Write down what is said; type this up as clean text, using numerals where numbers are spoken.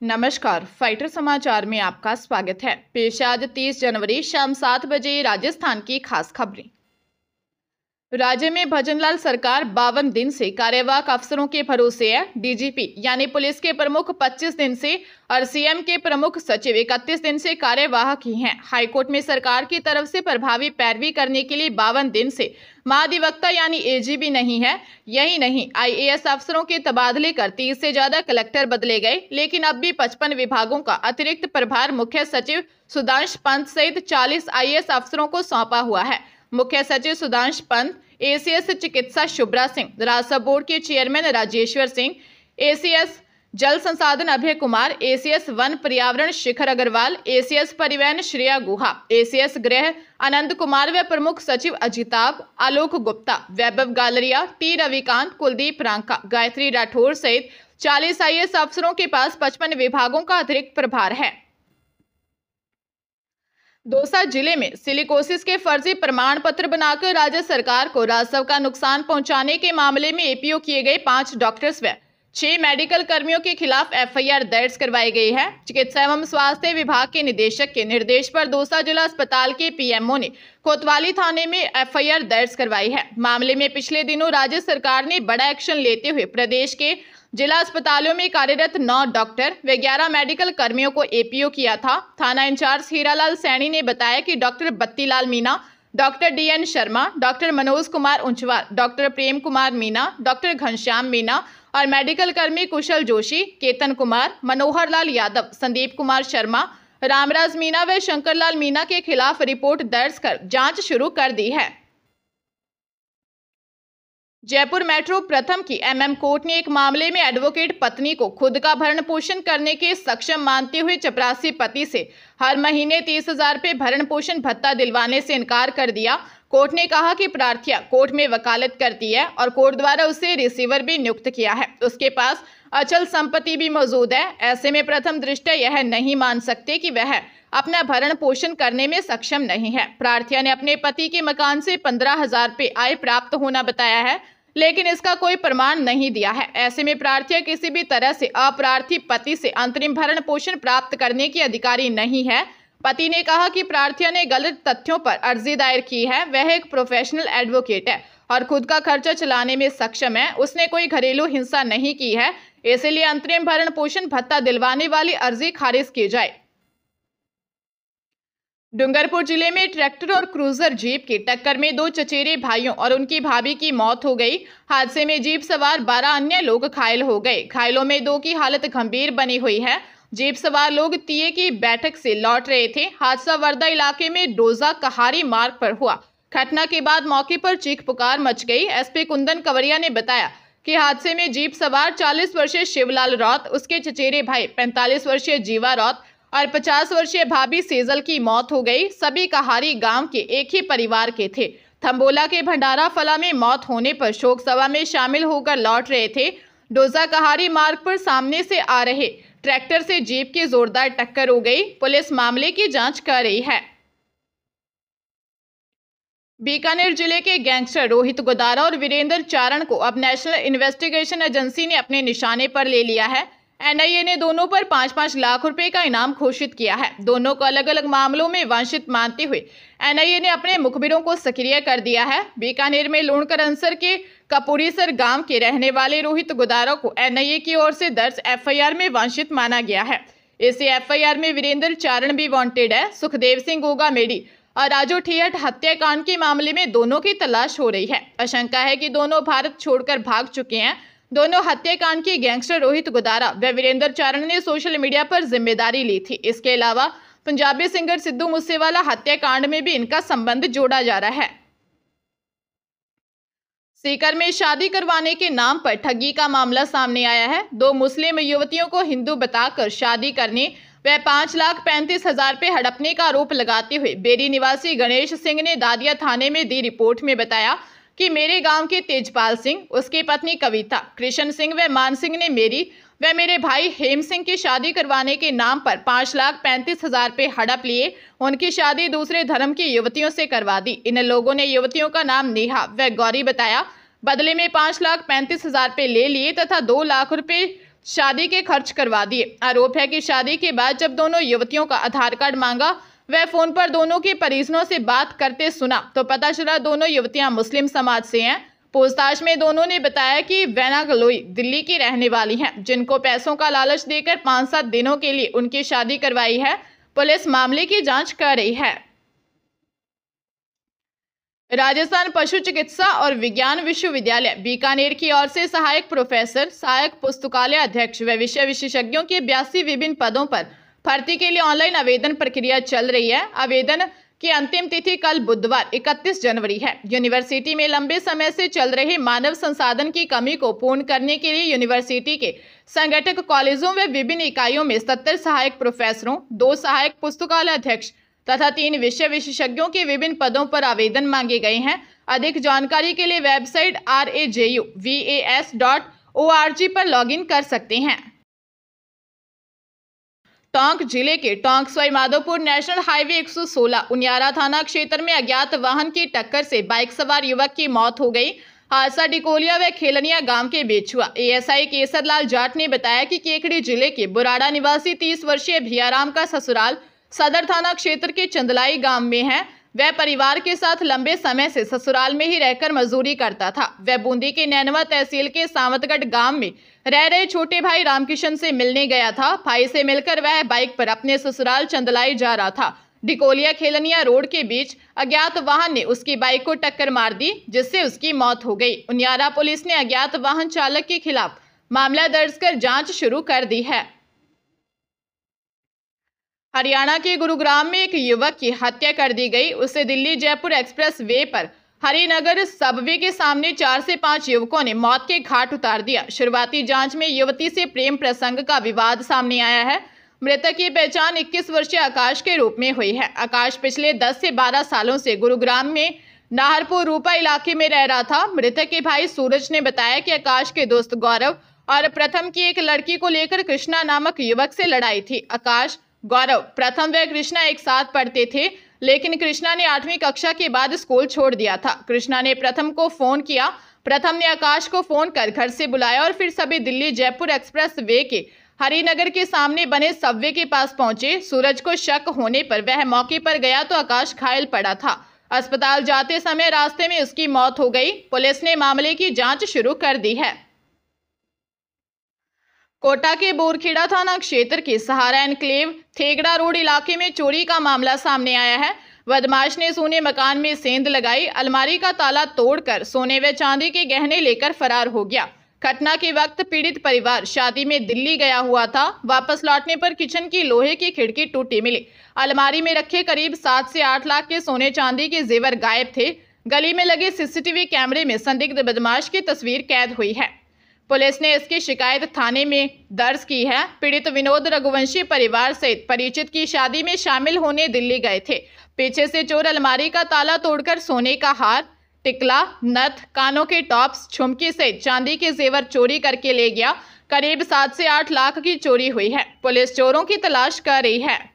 नमस्कार, फाइटर समाचार में आपका स्वागत है। पेश आज 30 जनवरी शाम 7 बजे राजस्थान की खास खबरें। राज्य में भजनलाल सरकार 52 दिन से कार्यवाहक अफसरों के भरोसे है। डीजीपी यानी पुलिस के प्रमुख 25 दिन से और सीएम के प्रमुख सचिव 31 दिन से कार्यवाहक ही हैं। हाईकोर्ट में सरकार की तरफ से प्रभावी पैरवी करने के लिए 52 दिन से महाधिवक्ता यानी एजीपी नहीं है। यही नहीं, आईएएस अफसरों के तबादले कर 30 से ज्यादा कलेक्टर बदले गए, लेकिन अब भी 55 विभागों का अतिरिक्त प्रभार मुख्य सचिव सुधांश पंत सहित 40 आईएएस अफसरों को सौंपा हुआ है। मुख्य सचिव सुधांश पंत, एसीएस चिकित्सा शुभ्रा सिंह, राजस्व बोर्ड के चेयरमैन राजेश्वर सिंह, एसीएस जल संसाधन अभय कुमार, एसीएस वन पर्यावरण शिखर अग्रवाल, एसीएस परिवहन श्रेया गुहा, एसीएस गृह आनंद कुमार व प्रमुख सचिव अजिताभ, आलोक गुप्ता, वैभव गालरिया, टी रविकांत, कुलदीप रांका, गायत्री राठौर सहित 40 आईएएस अफसरों के पास 55 विभागों का अतिरिक्त प्रभार है। दौसा जिले में सिलिकोसिस के फर्जी प्रमाण पत्र बनाकर राज्य सरकार को राजस्व का नुकसान पहुंचाने के मामले में एपीओ किए गए 5 डॉक्टर्स व 6 मेडिकल कर्मियों के खिलाफ एफआईआर दर्ज करवाई गई है। चिकित्सा एवं स्वास्थ्य विभाग के निदेशक के निर्देश पर दौसा जिला अस्पताल के पीएमओ ने कोतवाली थाने में एफआईआर दर्ज करवाई है। मामले में पिछले दिनों राज्य सरकार ने बड़ा एक्शन लेते हुए प्रदेश के जिला अस्पतालों में कार्यरत 9 डॉक्टर व 11 मेडिकल कर्मियों को एपीओ किया था। थाना इंचार्ज हीरालाल सैनी ने बताया कि doctor Battilal Meena, doctor DN Sharma, doctor Manoj Kumar Unchwal, doctor Prem Kumar Meena, doctor Ghanshyam Meena और मेडिकल कर्मी कुशल जोशी, केतन कुमार, मनोहर लाल यादव, संदीप कुमार शर्मा, रामराज मीना व शंकरलाल मीना के खिलाफ रिपोर्ट दर्ज कर जांच शुरू कर दी है। जयपुर मेट्रो प्रथम की एमएम कोर्ट ने एक मामले में एडवोकेट पत्नी को खुद का भरण पोषण करने के सक्षम मानते हुए चपरासी पति से हर महीने 30,000 रुपये भरण पोषण भत्ता दिलवाने से इनकार कर दिया। कोर्ट ने कहा कि प्रार्थिया कोर्ट में वकालत करती है और कोर्ट द्वारा उसे रिसीवर भी नियुक्त किया है। उसके पास अचल संपत्ति भी मौजूद है। ऐसे में प्रथम दृष्टया यह नहीं मान सकते कि वह अपना भरण पोषण करने में सक्षम नहीं है। प्रार्थिया ने अपने पति के मकान से 15,000 रुपये आय प्राप्त होना बताया है, लेकिन इसका कोई प्रमाण नहीं दिया है। ऐसे में प्रार्थिया किसी भी तरह से अप्रार्थी पति से अंतरिम भरण पोषण प्राप्त करने की अधिकारी नहीं है। पति ने कहा कि प्रार्थिया ने गलत तथ्यों पर अर्जी दायर की है। वह एक प्रोफेशनल एडवोकेट है और खुद का खर्चा चलाने में सक्षम है। उसने कोई घरेलू हिंसा नहीं की है, इसलिए अंतरिम भरण पोषण भत्ता दिलवाने वाली अर्जी खारिज की जाए। डूंगरपुर जिले में ट्रैक्टर और क्रूजर जीप की टक्कर में 2 चचेरे भाइयों और उनकी भाभी की मौत हो गई। हादसे में जीप सवार 12 अन्य लोग घायल हो गए। घायलों में 2 की हालत गंभीर बनी हुई है। जीप सवार लोग तीये की बैठक से लौट रहे थे। हादसा वर्धा इलाके में डोजा कहारी मार्ग पर हुआ। घटना के बाद मौके पर चीख पुकार मच गई। एसपी कुंदन कंवरिया ने बताया कि हादसे में जीप सवार 40 वर्षीय शिवलाल रौत, उसके चचेरे भाई 45 वर्षीय जीवा रौत और 50 वर्षीय भाभी सेजल की मौत हो गई। सभी कहारी गांव के एक ही परिवार के थे। थम्बोला के भंडारा फला में मौत होने पर शोक सभा में शामिल होकर लौट रहे थे। डोजा कहारी मार्ग पर सामने से आ रहे ट्रैक्टर से जीप की जोरदार टक्कर हो गई। पुलिस मामले की जांच कर रही है। बीकानेर जिले के गैंगस्टर रोहित गोदारा और वीरेंद्र चारण को अब नेशनल इन्वेस्टिगेशन एजेंसी ने अपने निशाने पर ले लिया है। एनआईए ने दोनों पर 5-5 लाख रुपए का इनाम घोषित किया है। दोनों को अलग अलग मामलों में वांछित मानते हुए एनआईए ने अपने मुखबिरों को सक्रिय कर दिया है। बीकानेर में लूणकर अंसर के कपूरीसर गांव के रहने वाले रोहित गोदारा को एनआईए की ओर से दर्ज एफआईआर में वांछित माना गया है। इसी एफआईआर में वीरेंद्र चारण भी वांटेड है। सुखदेव सिंह गोगा मेडी और राजू ठियट हत्याकांड के मामले में दोनों की तलाश हो रही है। आशंका है कि दोनों भारत छोड़कर भाग चुके हैं। दोनों हत्याकांड के गैंगस्टर रोहित गोदारा व वीरेंद्र चारण ने सोशल मीडिया पर जिम्मेदारी ली थी। इसके अलावा पंजाबी सिंगर सिद्धू मूसेवाला हत्याकांड में भी इनका संबंध जोड़ा जा रहा है। सीकर में शादी करवाने के नाम पर ठगी का मामला सामने आया है। 2 मुस्लिम युवतियों को हिंदू बताकर शादी करने व 5,35,000 रुपये हड़पने का आरोप लगाते हुए बेरी निवासी गणेश सिंह ने दादिया थाने में दी रिपोर्ट में बताया कि मेरे गांव के तेजपाल सिंह, उसकी पत्नी कविता, कृष्ण सिंह व मान सिंह ने मेरी व मेरे भाई हेम सिंह की शादी करवाने के नाम पर 5,35,000 रुपये हड़प लिए। उनकी शादी दूसरे धर्म की युवतियों से करवा दी। इन लोगों ने युवतियों का नाम नेहा व गौरी बताया। बदले में 5,35,000 रुपये ले लिए तथा 2 लाख रुपये शादी के खर्च करवा दिए। आरोप है कि शादी के बाद जब दोनों युवतियों का आधार कार्ड मांगा, वह फोन पर दोनों के परिजनों से बात करते सुना तो पता चला दोनों युवतियां मुस्लिम समाज से हैं। पूछताछ में दोनों ने बताया कि वैना गलोई दिल्ली की रहने वाली हैं, जिनको पैसों का लालच देकर 5-7 दिनों के लिए उनकी शादी करवाई है। पुलिस मामले की जांच कर रही है। राजस्थान पशु चिकित्सा और विज्ञान विश्वविद्यालय बीकानेर की ओर से सहायक प्रोफेसर, सहायक पुस्तकालय अध्यक्ष व विषय विशेषज्ञों के 82 विभिन्न पदों पर भर्ती के लिए ऑनलाइन आवेदन प्रक्रिया चल रही है। आवेदन की अंतिम तिथि कल बुधवार 31 जनवरी है। यूनिवर्सिटी में लंबे समय से चल रहे मानव संसाधन की कमी को पूर्ण करने के लिए यूनिवर्सिटी के संगठक कॉलेजों व विभिन्न इकाइयों में 70 सहायक प्रोफेसरों, 2 सहायक पुस्तकालय अध्यक्ष तथा 3 विषय विशेषज्ञों के विभिन्न पदों पर आवेदन मांगे गए हैं। अधिक जानकारी के लिए वेबसाइट rajuvas.org पर लॉगिन कर सकते हैं। टोंक जिले के टोंक सवाई माधोपुर नेशनल हाईवे 116 उनियारा थाना क्षेत्र में अज्ञात वाहन की टक्कर से बाइक सवार युवक की मौत हो गई। हादसा डिकोलिया व खेलनिया गांव के बीच हुआ। एएसआई केसरलाल जाट ने बताया कि केकड़ी जिले के बुराड़ा निवासी 30 वर्षीय भियाराम का ससुराल सदर थाना क्षेत्र के चंदलाई गांव में है। वह परिवार के साथ लंबे समय से ससुराल में ही रहकर मजदूरी करता था। वह बूंदी के नैनवा तहसील के सावंतगढ़ गांव में रह रहे छोटे भाई रामकिशन से मिलने गया था। भाई से मिलकर वह बाइक पर अपने ससुराल चंदलाई जा रहा था। डिकोलिया खेलनिया रोड के बीच अज्ञात वाहन ने उसकी बाइक को टक्कर मार दी, जिससे उसकी मौत हो गई। उनियारा पुलिस ने अज्ञात वाहन चालक के खिलाफ मामला दर्ज कर जांच शुरू कर दी है। हरियाणा के गुरुग्राम में एक युवक की हत्या कर दी गई। उसे दिल्ली जयपुर एक्सप्रेस वे पर हरिनगर सबवे के सामने 4 से 5 युवकों ने मौत के घाट उतार दिया। शुरुआती जांच में युवती से प्रेम प्रसंग का विवाद सामने आया है। मृतक की पहचान 21 वर्षीय आकाश के रूप में हुई है। आकाश पिछले 10 से 12 सालों से गुरुग्राम में नाहरपुर रूपा इलाके में रह रहा था। मृतक के भाई सूरज ने बताया कि आकाश के दोस्त गौरव और प्रथम की एक लड़की को लेकर कृष्णा नामक युवक से लड़ाई थी। आकाश, गौरव, प्रथम व कृष्णा एक साथ पढ़ते थे, लेकिन कृष्णा ने 8वीं कक्षा के बाद स्कूल छोड़ दिया था। कृष्णा ने प्रथम को फोन किया। प्रथम ने आकाश को फोन कर घर से बुलाया और फिर सभी दिल्ली जयपुर एक्सप्रेस वे के हरिनगर के सामने बने सबवे के पास पहुंचे। सूरज को शक होने पर वह मौके पर गया तो आकाश घायल पड़ा था। अस्पताल जाते समय रास्ते में उसकी मौत हो गई। पुलिस ने मामले की जांच शुरू कर दी है। कोटा के बोरखेड़ा थाना क्षेत्र के सहारा एनक्लेव थेगड़ा रोड इलाके में चोरी का मामला सामने आया है। बदमाश ने सोने मकान में सेंध लगाई, अलमारी का ताला तोड़कर सोने व चांदी के गहने लेकर फरार हो गया। घटना के वक्त पीड़ित परिवार शादी में दिल्ली गया हुआ था। वापस लौटने पर किचन की लोहे की खिड़की टूटी मिली। अलमारी में रखे करीब 7 से 8 लाख के सोने चांदी के जेवर गायब थे। गली में लगे सीसीटीवी कैमरे में संदिग्ध बदमाश की तस्वीर कैद हुई है। पुलिस ने इसकी शिकायत थाने में दर्ज की है। पीड़ित विनोद रघुवंशी परिवार सहित परिचित की शादी में शामिल होने दिल्ली गए थे। पीछे से चोर अलमारी का ताला तोड़कर सोने का हार, टिकला, नथ, कानों के टॉप्स, झुमकी सहित चांदी के जेवर चोरी करके ले गया। करीब 7 से 8 लाख की चोरी हुई है। पुलिस चोरों की तलाश कर रही है।